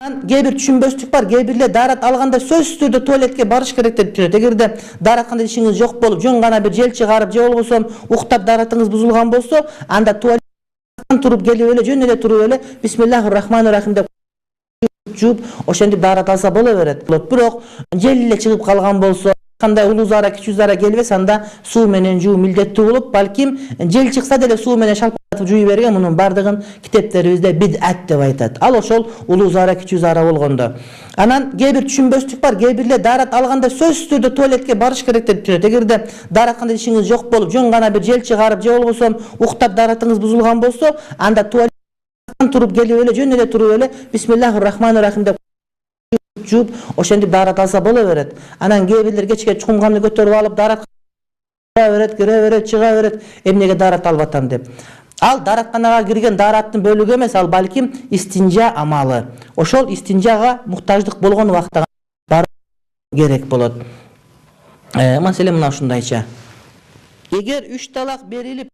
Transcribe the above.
Кээ бир түшүнбөстүк бар. Кээ бирлер дарат алганда сөзсүз түрдө туалетке барыш керек деп түшүнөт. Эгерде даратканда ишиңиз жок болуп, жөн гана бир жел чыгарып, же болбосо уктап даратыңыз бузулган болсо, анда туалеттен туруп келип эле, жөн эле туруп эле бисмиллахир-рахманир-рахим деп жууп, ошентип дарат алса боло берет. Бирок жел эле чыгып калган болсо, кандай улуу зара, кичүү зара келбес, анда суу менен жуу милдеттүү болуп, балким жел чыкса деле суу менен шалпатып жууй берген. Мунун бардыгын китептерибизде бид'ат деп айтат. Ал ошол улуу зара, кичүү зара болгондо. Анан кээ бир түшүнбөстүк бар. Кээ бирлер дарат алганда сөзсүз түрдө туалетке барыш керек деп түшүнөт. Эгерде даратканда ишиңиз жок болуп, жөн гана бир жел чыгарып, же болбосо уктап даратыңыз бузулган болсо, анда туалеттен туруп келип эле, жөн эле туруп эле бисмиллахир-рахманир-рахим деп жууп, ошентип дарат алса боло берет. Анан кээ бирлер кечке чукумганды көтөрүп алып дарат кире берет, чыга берет. Эмнеге дарат алып атам деп. Ал даратканага кирген дараттын бөлүгү эмес, ал балким истинжа амалы. Ошол истинжага муктаждык болгон убакта бар керек болот. Маселе мына ушундайча. Эгер 3 талак берилип